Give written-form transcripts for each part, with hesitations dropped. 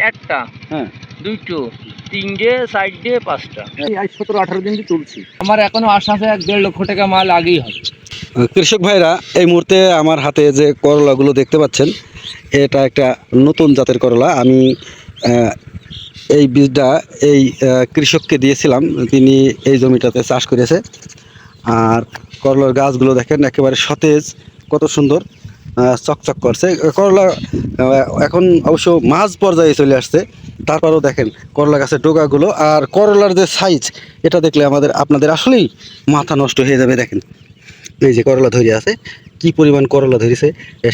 একটা, হ্যাঁ, দুটো, তিনটে, চারটে, পাঁচটা। আজ 17-18 দিন তুলছি। আমার এখনো আশা আছে 1.5 লক্ষ টাকা মাল আগেই হবে। কৃষক ভাইরা, এই মুহূর্তে আমার হাতে যে করলাগুলো দেখতে পাচ্ছেন, এটা একটা নতুন জাতের করলা। আমি এই বীজটা এই কৃষককে দিয়েছিলাম, তিনি এই জমিটাতে চাষ করেছে। আর করলার গাছগুলো দেখেন একেবারে সতেজ, কত সুন্দর চকচক করছে। করলা এখন অবশ্য মাঝ পর্যায়ে চলে আসছে, তারপরেও দেখেন করলা গাছের ডোগাগুলো আর করলার যে সাইজ, এটা দেখলে আপনাদের আসলেই মাথা নষ্ট হয়ে যাবে। দেখেন এই যে করলা ধরে আছে, কি পরিমাণ করলা ধরেছে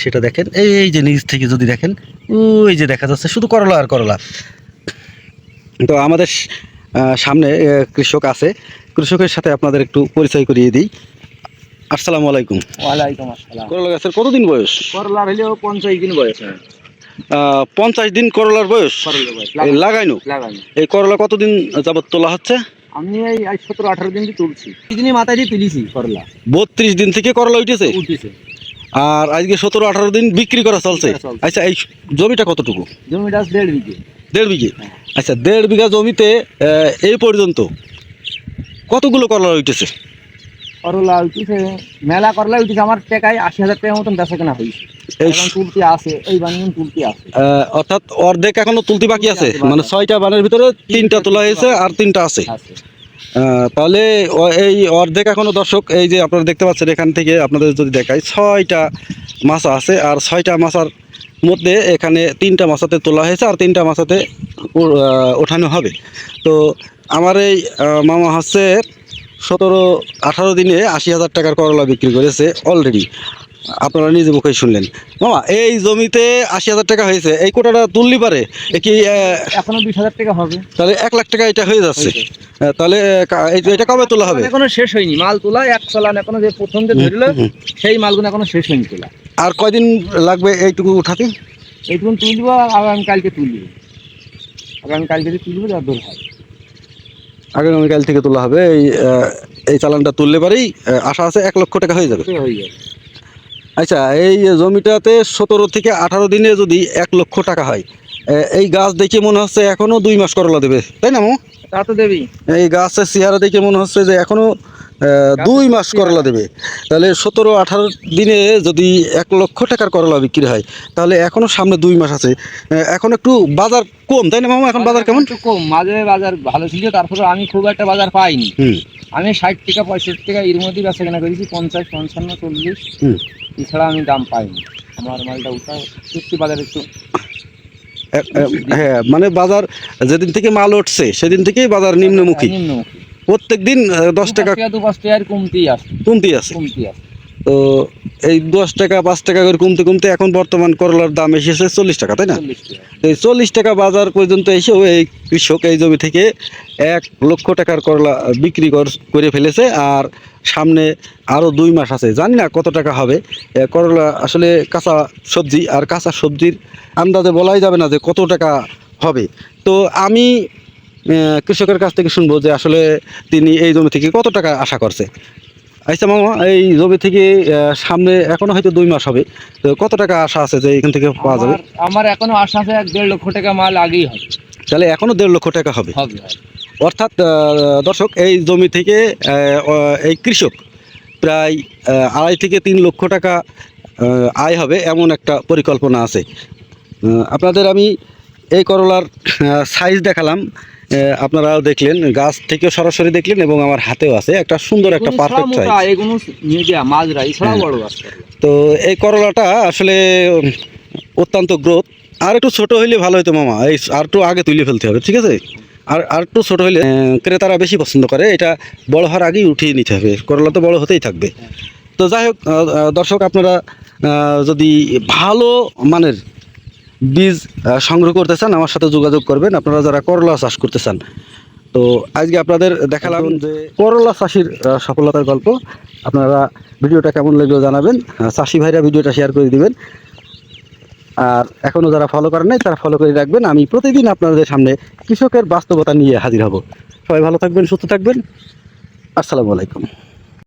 সেটা দেখেন। এই যে নিচ থেকে যদি দেখেন, ওই যে দেখা যাচ্ছে শুধু করলা আর করলা। তো আমাদের সামনে কৃষক আছে, কৃষকের সাথে আপনাদের একটু পরিচয় করিয়ে দিই। আসসালামু আলাইকুম। ওয়ালাইকুম আসসালাম। করলা গাছের কতদিন বয়স? করলার হলেও 50 দিন বয়স। 50 দিন করলার বয়স। লাগাইনো এই করলা কতদিন যাবত তোলা হচ্ছে? আমি এই 17-18 দিন তুলছি। দিনই মাথায় দিয়ে তুলিছি করলা। 32 দিন থেকে করলা উঠেছে। আর আজকে 17-18 দিন বিক্রি করা চলছে। আচ্ছা, এই জমিটা কতটুকু? জমিটা 1.5 বিঘে। 1.5 বিঘে। আচ্ছা, 1.5 বিঘা জমিতে এই পর্যন্ত কতগুলো করলা উঠেছে? করলা উঠেছে মেলা, করলা উঠেছে আমার টাকায় 80,000 টাকার মতন বেচা কেনা হয়েছে। এখন তুলতে আছে, এই বানিয়ে তুলতে আছে। অর্থাৎ অর্ধেক এখনো তুলতে বাকি আছে, মানে 6টা বানের ভিতরে 3টা তোলা হয়েছে আর 3টা আছে। তাহলে এই অর্ধেক এখনো, দর্শক এই যে আপনারা দেখতে পাচ্ছেন, এখান থেকে আপনাদের যদি দেখাই 6টা মাছা আছে, আর 6টা মাছার মধ্যে এখানে 3টা মাছাতে তোলা হয়েছে আর 3টা মাছাতে ওঠানো হবে। তো আমার এই মামা হচ্ছে 17-18 দিনে 80,000 টাকার করলা বিক্রি করেছে অলরেডি। আপনারা নিজে মুখেই শুনলেন। মামা, এই জমিতে 80,000 টাকা হয়েছে, এই কোটাটা তুললি পারে কি এখনো 20,000 টাকা হবে? তাহলে 1 লাখ টাকা এটা হয়ে যাচ্ছে। তাহলে এটা কবে তোলা হবে? এখনো শেষ হয়নি মাল তোলা, এক চালান এখনো যে প্রথম যে ধরলো সেই মালগুলো এখনো শেষ হয়নি তোলা। আর কয়দিন লাগবে এইটুকু উঠাতে? এইটুকু তুলবো, আগামীকালকে তুলবো। আগামীকালকে তুলবো, যা দূর হয় আগামীকাল থেকে তোলা হবে। এই চালানটা তুললে পারেই আশা আছে 1 লক্ষ টাকা হয়ে যাবে। আচ্ছা, এই জমিটাতে 17 থেকে 18 দিনে যদি 1 লক্ষ টাকা হয়, এই গাছ দেখে মনে হচ্ছে এখনো 2 মাস করলা দেবে, তাই না মো? তা তো দেবেই। এই গাছের চেহারা দেখে মনে হচ্ছে যে এখনো 2 মাস করলা দেবে। তাহলে 17-18 দিনে যদি 1 লক্ষ টাকার করলা বিক্রি হয়, তাহলে এখনো সামনে 2 মাস আছে। এখন একটু বাজার কম, তাই না মামা? এখন বাজার কেমন? একটু কম, মাঝে বাজার ভালো ছিল, তারপরে আমি খুব একটা বাজার পাইনি। আমি 60 টাকা 65 টাকা এর মধ্যেই বেচা কেনা করেছি, 50, 55, 40। এছাড়া আমি দাম পাইনি। আমার মালটা উঠা সত্যি বাজার একটু হ্যাঁ, মানে বাজার যেদিন থেকে মাল উঠছে সেদিন থেকেই বাজার নিম্নমুখী। প্রত্যেক দিন 10 টাকা 2-5 টাকার কমতেই আছে। তো এই 10 টাকা 5 টাকা করে কমতে কমতে এখন বর্তমান করলার দাম এসেছে 40 টাকা, তাই না? এই 40 টাকা বাজার পর্যন্ত এসেও এই কৃষক এই জমি থেকে 1 লক্ষ টাকার করলা বিক্রি করে ফেলেছে। আর সামনে আরও 2 মাস আছে, জানি না কত টাকা হবে। করলা আসলে কাঁচা সবজি, আর কাঁচা সবজির আন্দাজে বলাই যাবে না যে কত টাকা হবে। তো আমি কৃষকের কাছ থেকে শুনবো যে আসলে তিনি এই জমি থেকে কত টাকা আশা করছে। আচ্ছা মামা, এই জমি থেকে সামনে এখনো হয়তো 2 মাস হবে, তো কত টাকা আশা আছে যে এখান থেকে পাওয়া যাবে? আমার এখনো আশা আছে 1.5 লক্ষ টাকা মাল আগেই হবে। তাহলে এখনো 1.5 লক্ষ টাকা হবে। অর্থাৎ দর্শক, এই জমি থেকে এই কৃষক প্রায় 2.5 থেকে 3 লক্ষ টাকা আয় হবে, এমন একটা পরিকল্পনা আছে। আপনাদের আমি এই করলার সাইজ দেখালাম, আপনারাও দেখলেন, গাছ থেকে সরাসরি দেখলেন, এবং আমার হাতেও আছে একটা সুন্দর একটা পারফেক্ট সাইজ। তো এই করলাটা আসলে অত্যন্ত গ্রোথ। আর একটু ছোট হইলে ভালো হতো মামা, এই আর একটু আগে তুলে ফেলতে হবে, ঠিক আছে? আর একটু ছোট হইলে ক্রেতারা বেশি পছন্দ করে। এটা বড় হওয়ার আগেই উঠিয়ে নিতে হবে, করলা তো বড় হতেই থাকবে। তো যাই হোক দর্শক, আপনারা যদি ভালো মানের বীজ সংগ্রহ করতে চান, আমার সাথে যোগাযোগ করবেন। আপনারা যারা করলা চাষ করতে চান, তো আজকে আপনাদের দেখালাম যে করলা চাষির সফলতার গল্প। আপনারা ভিডিওটা কেমন লাগলো জানাবেন, চাষি ভাইরা ভিডিওটা শেয়ার করে দিবেন। আর এখনও যারা ফলো করেন নাই তারা ফলো করে রাখবেন। আমি প্রতিদিন আপনাদের সামনে কৃষকের বাস্তবতা নিয়ে হাজির হব। সবাই ভালো থাকবেন, সুস্থ থাকবেন। আসসালামু আলাইকুম।